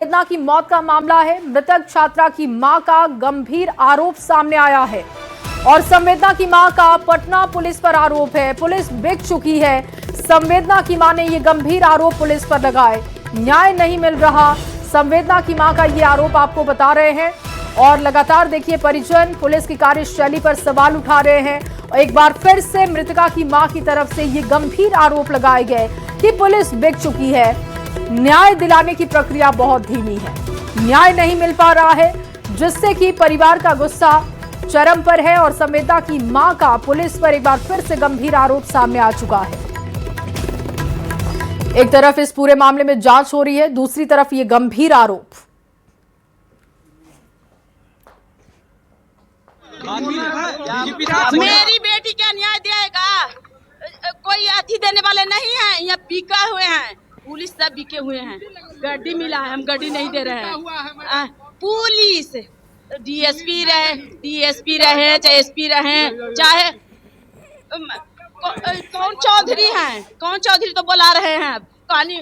संवेदना की मौत का मामला है। मृतक छात्रा की मां का गंभीर आरोप सामने आया है और संवेदना की मां का पटना पुलिस पर आरोप है। पुलिस बिक चुकी है। संवेदना की मां ने ये गंभीर आरोप पुलिस पर लगाए। न्याय नहीं मिल रहा, संवेदना की मां का ये आरोप आपको बता रहे हैं। और लगातार देखिए परिजन पुलिस की कार्यशैली पर सवाल उठा रहे हैं और एक बार फिर से मृतका की मां की तरफ से ये गंभीर आरोप लगाए गए कि पुलिस बिक चुकी है। न्याय दिलाने की प्रक्रिया बहुत धीमी है, न्याय नहीं मिल पा रहा है, जिससे कि परिवार का गुस्सा चरम पर है और संवेदना की मां का पुलिस पर एक बार फिर से गंभीर आरोप सामने आ चुका है। एक तरफ इस पूरे मामले में जांच हो रही है, दूसरी तरफ ये गंभीर आरोप। मेरी बेटी क्या न्याय देगा? कोई अति देने वाले नहीं है। यहाँ बिका हुए हैं, पुलिस सब बिके हुए हैं। गड्डी मिला है, हम गड्डी नहीं दे रहे हैं। पुलिस डीएसपी रहे चाहे एसपी रहे चाहे कौन चौधरी हैं, कौन चौधरी तो बुला रहे हैं। कहानी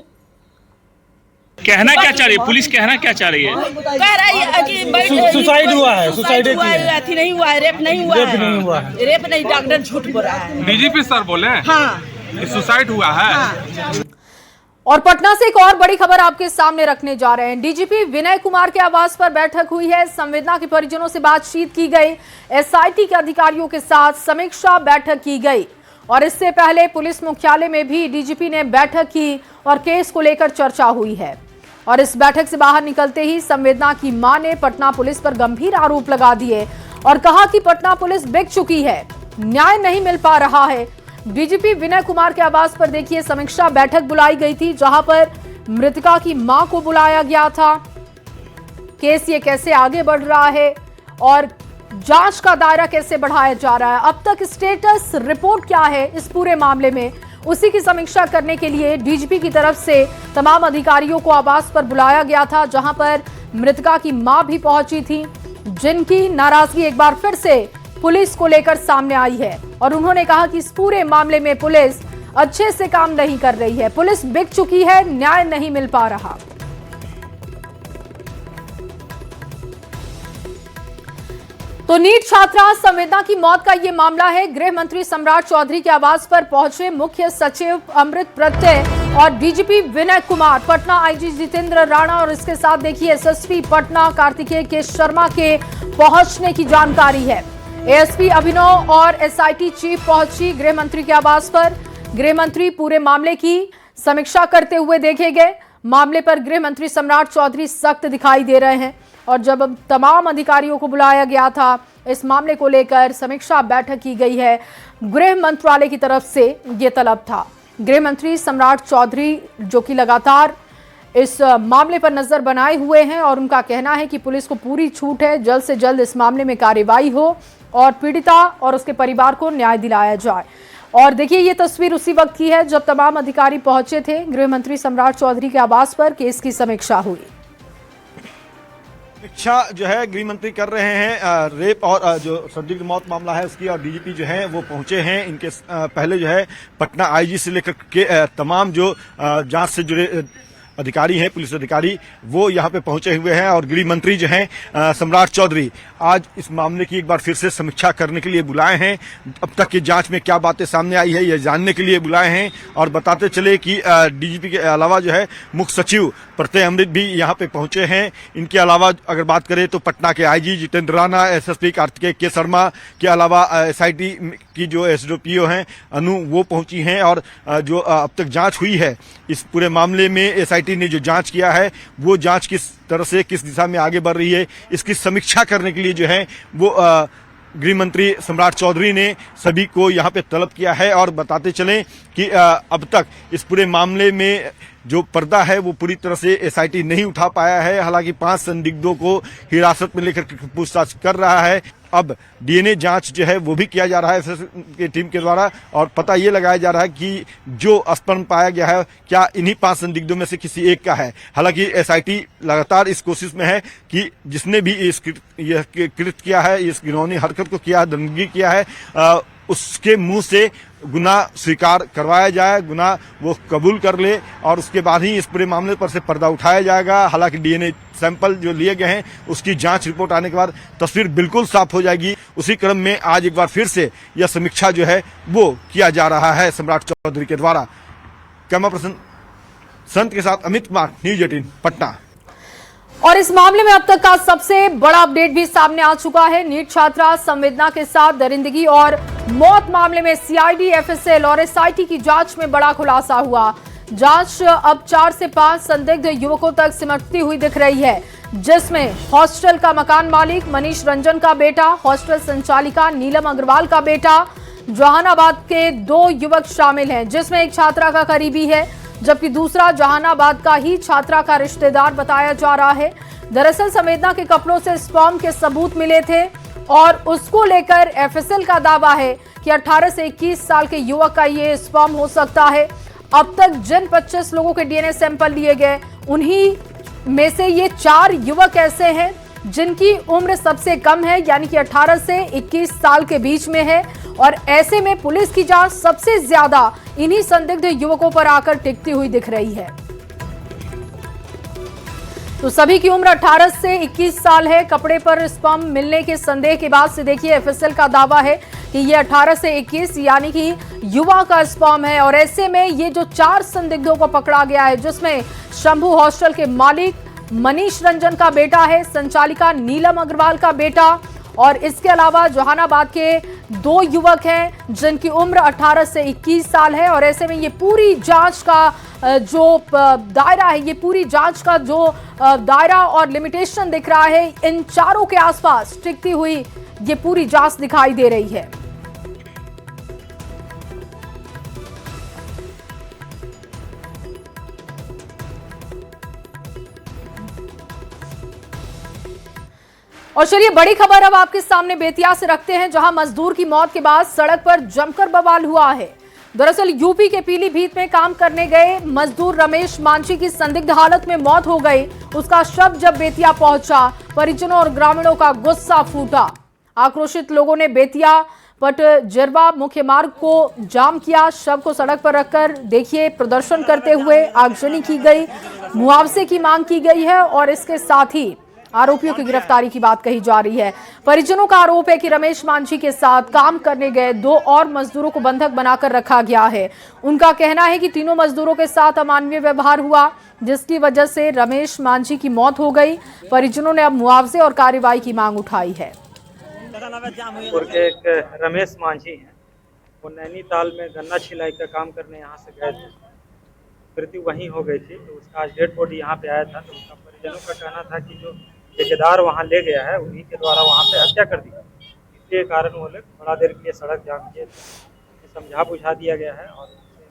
कहना क्या चाह रही है पुलिस? कहना क्या चाह रही है? कह रही है कि सुसाइड हुआ है, सुसाइड अथी नहीं हुआ है, रेप नहीं हुआ है, रेप नहीं, डॉक्टर झूठ बोल रहा है। डीजीपी सर बोले हाँ सुसाइड हुआ है। हाँ। और पटना से एक और बड़ी खबर आपके सामने रखने जा रहे हैं। डीजीपी विनय कुमार के आवास पर बैठक हुई है। संवेदना के परिजनों से बातचीत की गई, एसआईटी के अधिकारियों के साथ समीक्षा बैठक की गई और इससे पहले पुलिस मुख्यालय में भी डीजीपी ने बैठक की और केस को लेकर चर्चा हुई है। और इस बैठक से बाहर निकलते ही संवेदना की मां ने पटना पुलिस पर गंभीर आरोप लगा दिए और कहा कि पटना पुलिस बिक चुकी है, न्याय नहीं मिल पा रहा है। डीजीपी विनय कुमार के आवास पर देखिए समीक्षा बैठक बुलाई गई थी, जहां पर मृतका की मां को बुलाया गया था। केस ये कैसे आगे बढ़ रहा है और जांच का दायरा कैसे बढ़ाया जा रहा है, अब तक स्टेटस रिपोर्ट क्या है इस पूरे मामले में, उसी की समीक्षा करने के लिए डीजीपी की तरफ से तमाम अधिकारियों को आवास पर बुलाया गया था, जहां पर मृतका की मां भी पहुंची थी, जिनकी नाराजगी एक बार फिर से पुलिस को लेकर सामने आई है। और उन्होंने कहा कि इस पूरे मामले में पुलिस अच्छे से काम नहीं कर रही है, पुलिस बिक चुकी है, न्याय नहीं मिल पा रहा। तो नीट छात्रा संवेदना की मौत का यह मामला है। गृह मंत्री सम्राट चौधरी के आवास पर पहुंचे मुख्य सचिव अमृत प्रत्यय और डीजीपी विनय कुमार, पटना आईजी जितेंद्र राणा और इसके साथ देखिए एसएसपी पटना कार्तिकेय के शर्मा के पहुंचने की जानकारी है। एएसपी अभिनव और एसआईटी चीफ पहुंची गृह मंत्री के आवास पर। गृह मंत्री पूरे मामले की समीक्षा करते हुए देखे गए। मामले पर गृह मंत्री सम्राट चौधरी सख्त दिखाई दे रहे हैं और जब तमाम अधिकारियों को बुलाया गया था, इस मामले को लेकर समीक्षा बैठक की गई है। गृह मंत्रालय की तरफ से ये तलब था। गृह मंत्री सम्राट चौधरी जो कि लगातार इस मामले पर नजर बनाए हुए हैं और उनका कहना है कि पुलिस को पूरी छूट है, जल्द से जल्द इस मामले में कार्रवाई हो और पीड़िता और उसके परिवार को न्याय दिलाया जाए। और देखिए ये तस्वीर उसी वक्त की है जब तमाम अधिकारी पहुंचे थे गृह मंत्री सम्राट चौधरी के आवास पर। केस की समीक्षा हुई। समीक्षा जो है गृह मंत्री कर रहे हैं रेप और जो संदिग्ध मौत मामला है उसकी, और डीजीपी जो है वो पहुंचे हैं। इनके पहले जो है पटना आईजी से लेकर के तमाम जो जांच से जुड़े अधिकारी हैं, पुलिस अधिकारी, वो यहाँ पे पहुंचे हुए हैं। और गृह मंत्री जो हैं सम्राट चौधरी आज इस मामले की एक बार फिर से समीक्षा करने के लिए बुलाए हैं। अब तक की जांच में क्या बातें सामने आई है ये जानने के लिए बुलाए हैं। और बताते चले कि डीजीपी के अलावा जो है मुख्य सचिव प्रत्यय अमृत भी यहाँ पे पहुंचे हैं। इनके अलावा अगर बात करें तो पटना के आईजी जितेंद्र राणा, एसएसपी कार्तिकेय के शर्मा के अलावा एसआईटी की जो एसडीपीओ हैं अनु, वो पहुंची हैं। और जो अब तक जांच हुई है इस पूरे मामले में, एसआईटी ने जो जांच किया है वो जांच किस तरह से किस दिशा में आगे बढ़ रही है, इसकी समीक्षा करने के लिए जो है वो गृह मंत्री सम्राट चौधरी ने सभी को यहाँ पे तलब किया है। और बताते चलें कि अब तक इस पूरे मामले में जो पर्दा है वो पूरी तरह से एसआईटी नहीं उठा पाया है। हालांकि 5 संदिग्धों को हिरासत में लेकर पूछताछ कर रहा है। अब डीएनए जांच जो है वो भी किया जा रहा है की टीम के द्वारा और पता ये लगाया जा रहा है कि जो स्पर्म पाया गया है क्या इन्हीं 5 संदिग्धों में से किसी एक का है। हालांकि एसआईटी लगातार इस कोशिश में है कि जिसने भी इस कृत्य किया है, इस घिनौनी हरकत को किया है, दंगगी किया है, उसके मुंह से गुनाह स्वीकार करवाया जाए, गुनाह वो कबूल कर ले और उसके बाद ही इस पूरे मामले पर से पर्दा उठाया जाएगा। हालांकि डीएनए सैंपल जो लिए गए हैं उसकी जांच रिपोर्ट आने के बाद तस्वीर बिल्कुल साफ हो जाएगी। उसी क्रम में आज एक बार फिर से यह समीक्षा जो है वो किया जा रहा है सम्राट चौधरी के द्वारा। कैमरा पर्सन संत के साथ अमित कुमार, न्यूज 18 पटना। और इस मामले में अब तक का सबसे बड़ा अपडेट भी सामने आ चुका है। नीट छात्रा संवेदना के साथ दरिंदगी और मौत मामले में सीआईडी, एफएसएल और एसआईटी की जांच में बड़ा खुलासा हुआ। जांच अब 4 से 5 संदिग्ध युवकों तक सिमटती हुई दिख रही है, जिसमें हॉस्टल का मकान मालिक मनीष रंजन का बेटा, हॉस्टल संचालिका नीलम अग्रवाल का बेटा, जहानाबाद के 2 युवक शामिल हैं, जिसमें एक छात्रा का करीबी है जबकि दूसरा जहानाबाद का ही छात्रा का रिश्तेदार बताया जा रहा है। दरअसल संवेदना के कपड़ों से स्पर्म के सबूत मिले थे और उसको लेकर एफएसएल का दावा है कि 18 से 21 साल के युवक का ये स्पर्म हो सकता है। अब तक जिन 25 लोगों के डीएनए सैंपल लिए गए उन्हीं में से ये 4 युवक ऐसे हैं जिनकी उम्र सबसे कम है, यानी कि 18 से 21 साल के बीच में है। और ऐसे में पुलिस की जांच सबसे ज्यादा इन्हीं संदिग्ध युवकों पर आकर टिकती हुई दिख रही है। तो सभी की उम्र 18 से 21 साल है। कपड़े पर स्पर्म मिलने के संदेह के बाद से देखिए एफएसएल का दावा है कि ये 18 से 21 यानी कि युवा का स्पर्म है। और ऐसे में ये जो 4 संदिग्धों को पकड़ा गया है, जिसमें शंभू हॉस्टल के मालिक मनीष रंजन का बेटा है, संचालिका नीलम अग्रवाल का बेटा और इसके अलावा जहानाबाद के 2 युवक हैं जिनकी उम्र 18 से 21 साल है। और ऐसे में ये पूरी जांच का जो दायरा है, ये पूरी जांच का जो दायरा और लिमिटेशन दिख रहा है, इन चारों के आसपास टिकती हुई ये पूरी जांच दिखाई दे रही है। और चलिए बड़ी खबर अब आपके सामने बेतिया से रखते हैं, जहां मजदूर की मौत के बाद सड़क पर जमकर बवाल हुआ है। दरअसल यूपी के पीलीभीत में काम करने गए मजदूर रमेश मांझी की संदिग्ध हालत में मौत हो गई। उसका शव जब बेतिया पहुंचा, परिजनों और ग्रामीणों का गुस्सा फूटा। आक्रोशित लोगों ने बेतिया पट जिरवा मुख्य मार्ग को जाम किया। शव को सड़क पर रखकर देखिए प्रदर्शन करते हुए आगजनी की गई, मुआवजे की मांग की गई है और इसके साथ ही आरोपियों की गिरफ्तारी की बात कही जा रही है। परिजनों का आरोप है कि रमेश मांझी के साथ काम करने गए 2 और मजदूरों को बंधक बनाकर रखा गया है। उनका कहना है कि तीनों मजदूरों के साथ अमानवीय व्यवहार हुआ, जिसकी वजह से रमेश मांझी की मौत हो गई। परिजनों ने अब मुआवजे और कार्रवाई की मांग उठाई है। एक रमेश मांझी है, वो नैनीताल में गन्ना छिलाई का काम करने यहाँ से गए थे। मृत्यु वहीं हो गई थी, तो उसका आज डेड बॉडी यहाँ पे आया था। तो उसका परिजनों का कहना था कि जो ठेकेदार वहाँ ले गया है उन्हीं के द्वारा वहाँ पे हत्या कर दी। इसके कारण वो लोग बड़ा देर के लिए सड़क जाम किए थे। समझा बुझा दिया गया है और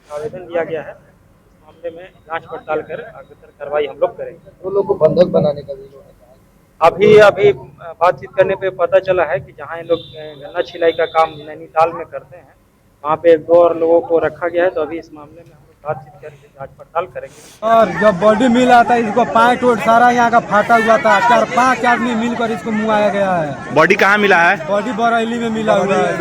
आवेदन दिया गया है। इस मामले में जांच पड़ताल कर अग्रतर कार्रवाई हम लोग करेंगे। वो लोग को बंधक बनाने का भी अभी बातचीत करने पे पता चला है कि जहाँ ये लोग गन्ना छिलाई का काम नैनीताल में करते हैं, वहाँ पे 2 और लोगों को रखा गया है। तो अभी इस मामले में हम लोग बातचीत करके जांच पड़ताल करेंगे। और जब बॉडी मिला था इसको पैंट वोट सारा यहाँ का फाटा हुआ था। 4-5 आदमी मिलकर इसको मुआया गया है। बॉडी कहाँ मिला है? बॉडी बरैली में मिला हुआ है,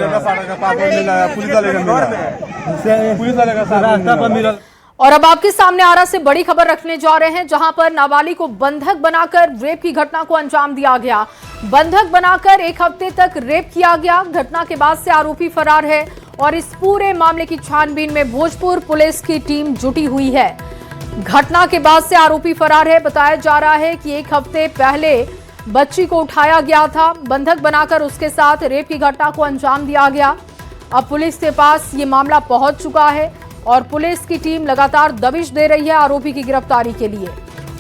रास्ता पर मिला। और अब आपके सामने आरा से बड़ी खबर रखने जा रहे हैं, जहां पर नाबालिग को बंधक बनाकर रेप की घटना को अंजाम दिया गया। बंधक बनाकर 1 हफ्ते तक रेप किया गया। घटना के बाद से आरोपी फरार है और इस पूरे मामले की छानबीन में भोजपुर पुलिस की टीम जुटी हुई है। घटना के बाद से आरोपी फरार है। बताया जा रहा है कि 1 हफ्ते पहले बच्ची को उठाया गया था, बंधक बनाकर उसके साथ रेप की घटना को अंजाम दिया गया। अब पुलिस के पास ये मामला पहुंच चुका है और पुलिस की टीम लगातार दबिश दे रही है आरोपी की गिरफ्तारी के लिए।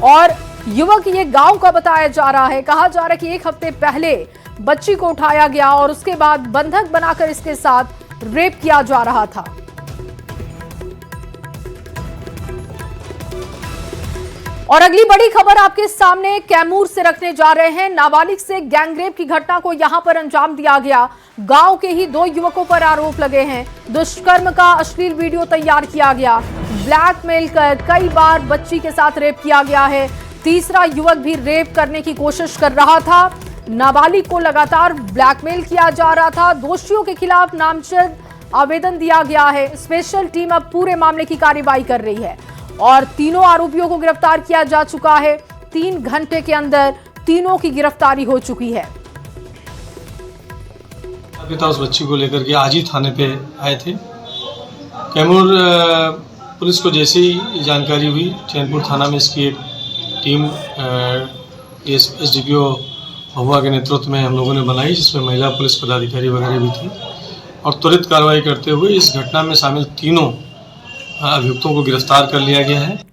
और युवक ये गांव का बताया जा रहा है। कहा जा रहा है कि 1 हफ्ते पहले बच्ची को उठाया गया और उसके बाद बंधक बनाकर इसके साथ रेप किया जा रहा था। और अगली बड़ी खबर आपके सामने कैमूर से रखने जा रहे हैं। नाबालिग से गैंगरेप की घटना को यहां पर अंजाम दिया गया। गांव के ही 2 युवकों पर आरोप लगे हैं। दुष्कर्म का अश्लील वीडियो तैयार किया गया, ब्लैकमेल कर कई बार बच्ची के साथ रेप किया गया है। तीसरा युवक भी रेप करने की कोशिश कर रहा था। नाबालिग को लगातार ब्लैकमेल किया जा रहा था। दोषियों के खिलाफ नामजद आवेदन दिया गया है। स्पेशल टीम अब पूरे मामले की कार्रवाई कर रही है और तीनों आरोपियों को गिरफ्तार किया जा चुका है। 3 घंटे के अंदर तीनों की गिरफ्तारी हो चुकी है। पिता उस बच्ची को लेकर के आज ही थाने पे आए थे। कैमूर पुलिस को जैसे ही जानकारी हुई, चैनपुर थाना में इसकी एक टीम SDPO महुआ के नेतृत्व में हम लोगों ने बनाई, जिसमें महिला पुलिस पदाधिकारी वगैरह भी थी, और त्वरित कार्रवाई करते हुए इस घटना में शामिल तीनों अभियुक्तों को गिरफ्तार कर लिया गया है।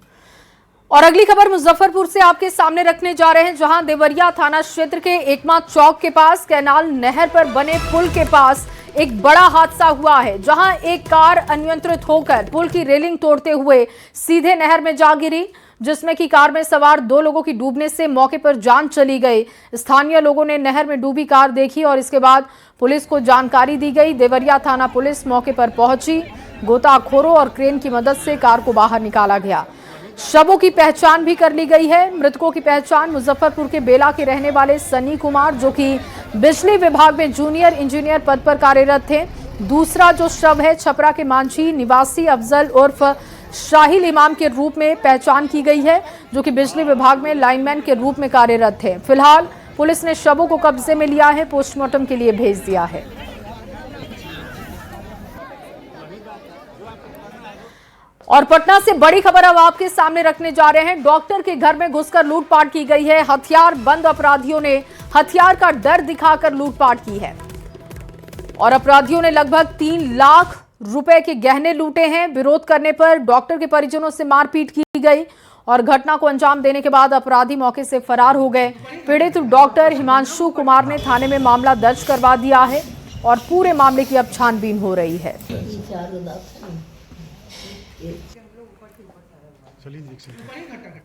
और अगली खबर मुजफ्फरपुर से आपके सामने रखने जा रहे हैं, जहां देवरिया थाना क्षेत्र के एकमा चौक के पास कैनाल नहर पर बने पुल के पास एक बड़ा हादसा हुआ है, जहां एक कार अनियंत्रित होकर पुल की रेलिंग तोड़ते हुए सीधे नहर में जा गिरी, जिसमें कि कार में सवार 2 लोगों की डूबने से मौके पर जान चली गई। स्थानीय लोगों ने नहर में डूबी कार देखी और इसके बाद पुलिस को जानकारी दी गई। देवरिया थाना पुलिस मौके पर पहुंची। गोताखोरों और क्रेन की मदद से कार को बाहर निकाला गया। शवों की पहचान भी कर ली गई है। मृतकों की पहचान मुजफ्फरपुर के बेला के रहने वाले सनी कुमार, जो कि बिजली विभाग में जूनियर इंजीनियर पद पर कार्यरत थे। दूसरा जो शव है छपरा के मांझी निवासी अफजल उर्फ शाहिल इमाम के रूप में पहचान की गई है, जो कि बिजली विभाग में लाइनमैन के रूप में कार्यरत थे। फिलहाल पुलिस ने शवों को कब्जे में लिया है, पोस्टमार्टम के लिए भेज दिया है। और पटना से बड़ी खबर अब आपके सामने रखने जा रहे हैं। डॉक्टर के घर में घुसकर लूटपाट की गई है। हथियार बंद अपराधियों ने हथियार का डर दिखाकर लूटपाट की है और अपराधियों ने लगभग 3 लाख रुपए के गहने लूटे हैं। विरोध करने पर डॉक्टर के परिजनों से मारपीट की गई और घटना को अंजाम देने के बाद अपराधी मौके से फरार हो गए। पीड़ित डॉक्टर हिमांशु कुमार ने थाने में मामला दर्ज करवा दिया है और पूरे मामले की अब छानबीन हो रही है।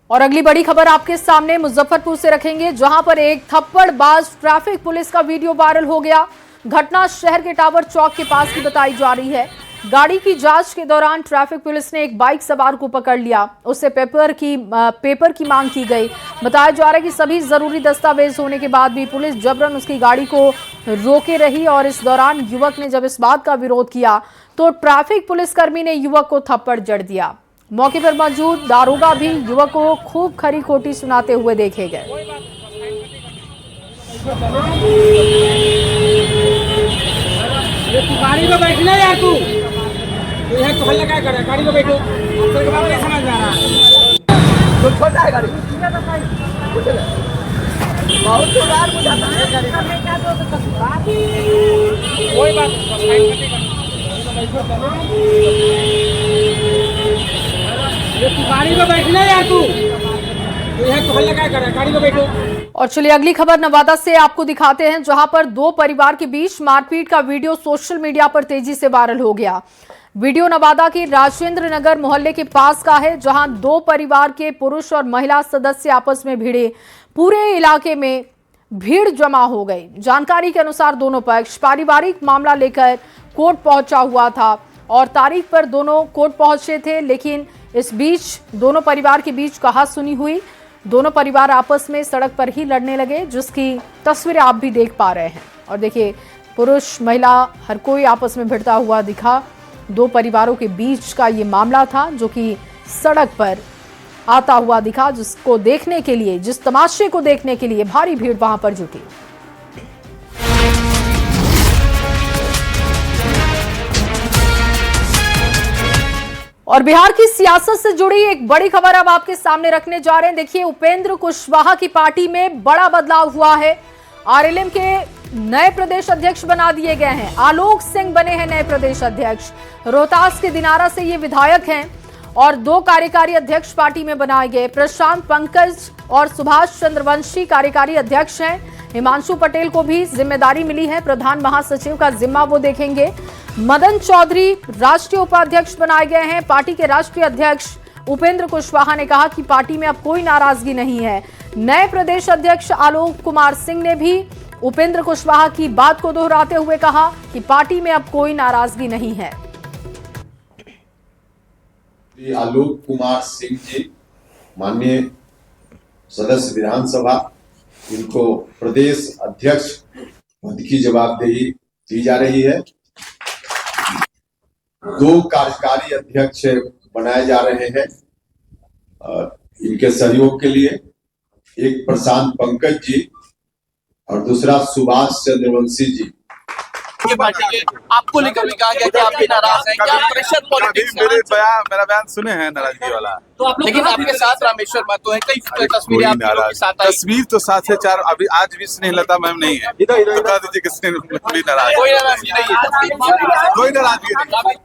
और अगली बड़ी खबर आपके सामने मुजफ्फरपुर से रखेंगे, जहां पर एक थप्पड़बाज ट्रैफिक पुलिस का वीडियो वायरल हो गया। घटना शहर के टावर चौक के पास की बताई जा रही है। गाड़ी की जांच के दौरान ट्रैफिक पुलिस ने एक बाइक सवार को पकड़ लिया। उससे पेपर की मांग की गई। बताया जा रहा है कि सभी जरूरी दस्तावेज होने के बाद भी पुलिस जबरन उसकी गाड़ी को रोके रही और इस दौरान युवक ने जब इस बात का विरोध किया तो ट्रैफिक पुलिसकर्मी ने युवक को थप्पड़ जड़ दिया। मौके पर मौजूद दारोगा भी युवक को खूब खरी खोटी सुनाते हुए देखे गए। गाड़ी में बैठना यार, तू ये तो हल्ला क्या कर रहा है? गाड़ी में बैठो, तेरे के बारे में समझ आ रहा है। तो छोटा है गाड़ी, बहुत जोरदार बुझाता है गाड़ी। कोई बात नहीं, गाड़ी में बैठना यार, तू ये तो हल्ला क्या कर रहा है? गाड़ी में बैठो। और चलिए अगली खबर नवादा से आपको दिखाते हैं, जहां पर 2 परिवार के बीच मारपीट का वीडियो सोशल मीडिया पर तेजी से वायरल हो गया। वीडियो नवादा के राजेंद्र नगर मोहल्ले के पास का है, जहां 2 परिवार के पुरुष और महिला सदस्य आपस में भिड़े। पूरे इलाके में भीड़ जमा हो गई। जानकारी के अनुसार दोनों पक्ष पारिवारिक मामला लेकर कोर्ट पहुंचा हुआ था और तारीख पर दोनों कोर्ट पहुंचे थे, लेकिन इस बीच दोनों परिवार के बीच कहासुनी हुई। दोनों परिवार आपस में सड़क पर ही लड़ने लगे, जिसकी तस्वीरें आप भी देख पा रहे हैं। और देखिए पुरुष महिला हर कोई आपस में भिड़ता हुआ दिखा। 2 परिवारों के बीच का ये मामला था, जो कि सड़क पर आता हुआ दिखा, जिसको देखने के लिए, जिस तमाशे को देखने के लिए भारी भीड़ वहां पर जुटी। और बिहार की सियासत से जुड़ी एक बड़ी खबर अब आपके सामने रखने जा रहे हैं। देखिए उपेंद्र कुशवाहा की पार्टी में बड़ा बदलाव हुआ है। आरएलएम के नए प्रदेश अध्यक्ष बना दिए गए हैं। आलोक सिंह बने हैं नए प्रदेश अध्यक्ष। रोहतास के दिनारा से ये विधायक हैं और 2 कार्यकारी अध्यक्ष पार्टी में बनाए गए। प्रशांत पंकज और सुभाष चंद्रवंशी कार्यकारी अध्यक्ष हैं। हिमांशु पटेल को भी जिम्मेदारी मिली है, प्रधान महासचिव का जिम्मा वो देखेंगे। मदन चौधरी राष्ट्रीय उपाध्यक्ष बनाए गए हैं। पार्टी के राष्ट्रीय अध्यक्ष उपेंद्र कुशवाहा ने कहा कि पार्टी में अब कोई नाराजगी नहीं है। नए प्रदेश अध्यक्ष आलोक कुमार सिंह ने भी उपेंद्र कुशवाहा की बात को दोहराते हुए कहा कि पार्टी में अब कोई नाराजगी नहीं है। आलोक कुमार सिंह जी माननीय सदस्य विधानसभा, इनको प्रदेश अध्यक्ष पद की जवाबदेही दी जा रही है। 2 कार्यकारी अध्यक्ष बनाए जा रहे हैं इनके सहयोग के लिए। एक प्रशांत पंकज जी और दूसरा सुभाष चंद्रवंशी जी। आपको लेकर भी कहा गया कि आप भी नाराज हैं, क्या प्रेशर पॉलिटिक्स है? मेरा बयान सुने हैं नाराजगी वाला। तो आप लेकिन आपके साथ रामेश्वर महतो है, कई तस्वीरें आप लोगों के साथ आई। तस्वीर तो साथ है 4 अभी आज भी स्नेहलता मैम नहीं है, बता दीजिए किसने भी नाराज। कोई नाराजगी नहीं है, कोई नाराजगी नहीं।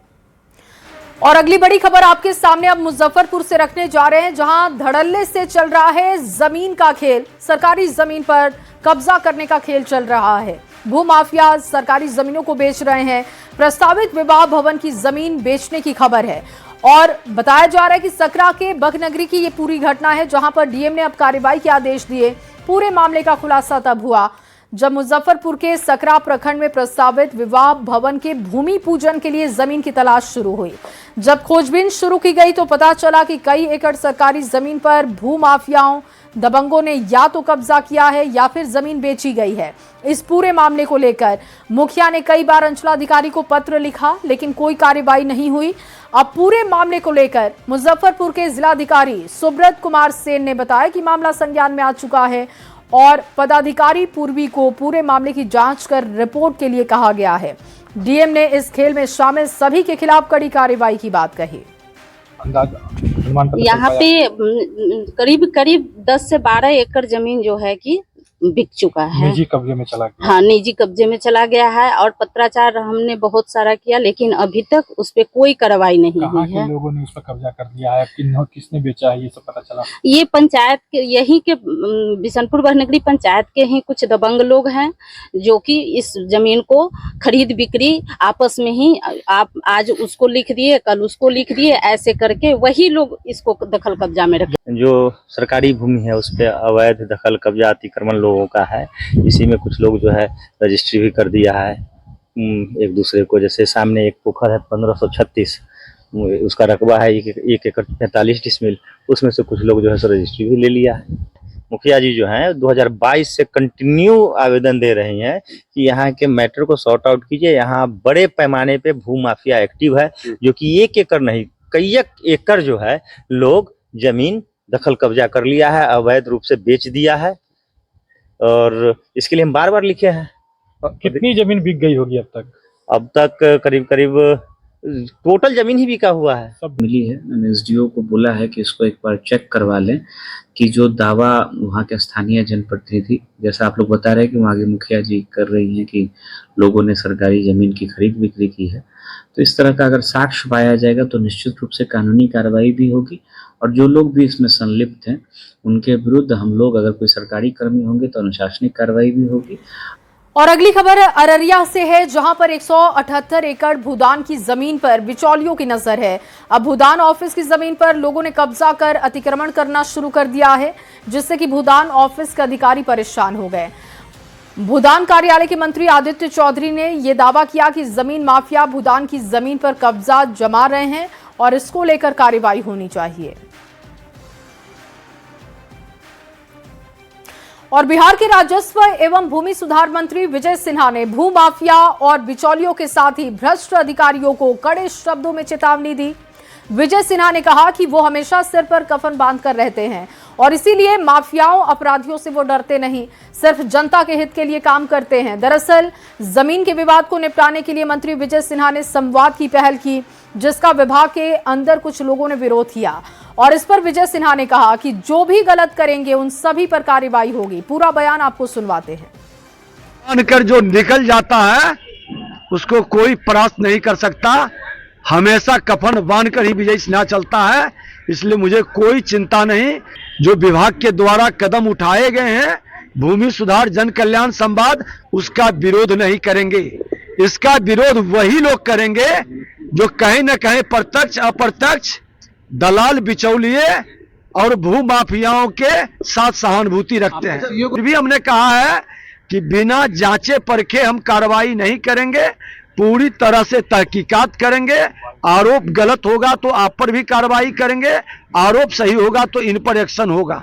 और अगली बड़ी खबर आपके सामने अब मुजफ्फरपुर से रखने जा रहे हैं, जहां धड़ल्ले से चल रहा है जमीन का खेल। सरकारी जमीन पर कब्जा करने का खेल चल रहा है। भूमाफिया सरकारी जमीनों को बेच रहे हैं। प्रस्तावित विवाह भवन की जमीन बेचने की खबर है और बताया जा रहा है कि सकरा के बगनगरी की ये पूरी घटना है, जहां पर डीएम ने अब कार्रवाई के आदेश दिए। पूरे मामले का खुलासा तब हुआ जब मुजफ्फरपुर के सकरा प्रखंड में प्रस्तावित विवाह भवन के भूमि पूजन के लिए जमीन की तलाश शुरू हुई। जब खोजबीन शुरू की गई तो पता चला कि कई एकड़ सरकारी जमीन पर भूमाफियाओं दबंगों ने या तो कब्जा किया है या फिर जमीन बेची गई है। इस पूरे मामले को लेकर मुखिया ने कई बार अंचलाधिकारी को पत्र लिखा, लेकिन कोई कार्रवाई नहीं हुई। अब पूरे मामले को लेकर मुजफ्फरपुर के जिलाधिकारी सुब्रत कुमार सेन ने बताया कि मामला संज्ञान में आ चुका है और पदाधिकारी पूर्वी को पूरे मामले की जांच कर रिपोर्ट के लिए कहा गया है। डीएम ने इस खेल में शामिल सभी के खिलाफ कड़ी कार्रवाई की बात कही। यहाँ पे करीब 10 से 12 एकड़ जमीन जो है कि बिक चुका है, निजी कब्जे में चला गया। हाँ, निजी कब्जे में चला गया है और पत्राचार हमने बहुत सारा किया, लेकिन अभी तक उस पे कोई कार्रवाई नहीं हुई है। लोगों ने उस पर कब्जा कर लिया है, किसने बेचा है ये सब पता चला? ये पंचायत के यही के बिशनपुर बहनगरी पंचायत के ही कुछ दबंग लोग हैं जो कि इस जमीन को खरीद बिक्री आपस में ही आप आज उसको लिख दिए, कल उसको लिख दिए, ऐसे करके वही लोग इसको दखल कब्जा में रखे। जो सरकारी भूमि है उस पर अवैध दखल कब्जा अतिक्रमण लोगों का है। इसी में कुछ लोग जो है रजिस्ट्री भी कर दिया है एक दूसरे को। जैसे सामने एक पोखर है 1536, उसका रकबा है 1 एकड़ 45 डिसमिल, उसमें से कुछ लोग जो है सो रजिस्ट्री भी ले लिया है। मुखिया जी जो हैं 2022 से कंटिन्यू आवेदन दे रही हैं कि यहाँ के मैटर को सॉर्ट आउट कीजिए। यहाँ बड़े पैमाने पे भूमाफिया एक्टिव है, जो कि 1 एकड़ नहीं कई एकड़ जो है लोग जमीन दखल कब्जा कर लिया है, अवैध रूप से बेच दिया है। और इसके लिए हम बार बार लिखे हैं। कितनी जमीन बिक गई होगी अब तक? अब तक करीब टोटल जमीन ही बिका हुआ है। सब मिली है। मैंने एसडीओ को बोला है कि इसको एक बार चेक करवा लें कि जो दावा वहाँ के स्थानीय जनप्रतिनिधि, जैसा आप लोग बता रहे हैं कि वहाँ के मुखिया जी कर रही हैं कि लोगों ने सरकारी जमीन की खरीद बिक्री की है, तो इस तरह का अगर साक्ष्य पाया जाएगा तो निश्चित रूप से कानूनी कार्रवाई भी होगी। और जो लोग भी इसमें संलिप्त हैं उनके विरुद्ध हम लोग, अगर कोई सरकारी कर्मी होंगे तो अनुशासनिक कार्रवाई भी होगी। और अगली खबर अररिया से है, जहां पर 178 एकड़ भूदान की जमीन पर बिचौलियों की नजर है। अब भूदान ऑफिस की जमीन पर लोगों ने कब्जा कर अतिक्रमण करना शुरू कर दिया है, जिससे कि भूदान ऑफिस के अधिकारी परेशान हो गए। भूदान कार्यालय के मंत्री आदित्य चौधरी ने यह दावा किया कि जमीन माफिया भूदान की जमीन पर कब्जा जमा रहे हैं और इसको लेकर कार्रवाई होनी चाहिए। और बिहार के राजस्व एवं भूमि सुधार मंत्री विजय सिन्हा ने भूमाफिया और बिचौलियों के साथ ही भ्रष्ट अधिकारियों को कड़े शब्दों में चेतावनी दी। विजय सिन्हा ने कहा कि वो हमेशा सिर पर कफन बांधकर रहते हैं और इसीलिए माफियाओं अपराधियों से वो डरते नहीं, सिर्फ जनता के हित के लिए काम करते हैं। दरअसल जमीन के विवाद को निपटाने के लिए मंत्री विजय सिन्हा ने संवाद की पहल की, जिसका विभाग के अंदर कुछ लोगों ने विरोध किया और इस पर विजय सिन्हा ने कहा कि जो भी गलत करेंगे उन सभी पर कार्रवाई होगी। पूरा बयान आपको सुनवाते हैं। मानकर जो निकल जाता है उसको कोई परास्त नहीं कर सकता, हमेशा कफन बांधकर ही विजय सिन्हा चलता है, इसलिए मुझे कोई चिंता नहीं। जो विभाग के द्वारा कदम उठाए गए हैं भूमि सुधार जन कल्याण संवाद, उसका विरोध नहीं करेंगे। इसका विरोध वही लोग करेंगे जो कहीं न कहीं प्रत्यक्ष अप्रत्यक्ष दलाल बिचौलिए और भूमाफियाओं के साथ सहानुभूति रखते हैं। फिर भी हमने कहा है कि बिना जांचे परखे हम कार्रवाई नहीं करेंगे, पूरी तरह से तहकीकात करेंगे। आरोप गलत होगा तो आप पर भी कार्रवाई करेंगे, आरोप सही होगा तो इन पर एक्शन होगा।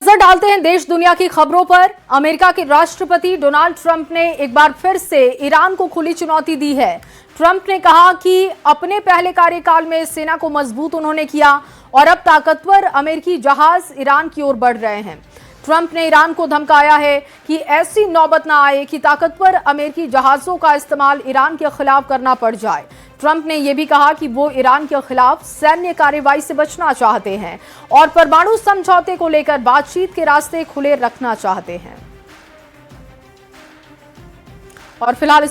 नजर डालते हैं देश दुनिया की खबरों पर। अमेरिका के राष्ट्रपति डोनाल्ड ट्रंप ने एक बार फिर से ईरान को खुली चुनौती दी है। ट्रंप ने कहा कि अपने पहले कार्यकाल में सेना को मजबूत उन्होंने किया और अब ताकतवर अमेरिकी जहाज ईरान की ओर बढ़ रहे हैं। ट्रंप ने ईरान को धमकाया है कि ऐसी नौबत ना आए कि ताकतवर अमेरिकी जहाजों का इस्तेमाल ईरान के खिलाफ करना पड़ जाए। ट्रंप ने यह भी कहा कि वो ईरान के खिलाफ सैन्य कार्रवाई से बचना चाहते हैं और परमाणु समझौते को लेकर बातचीत के रास्ते खुले रखना चाहते हैं। और फिलहाल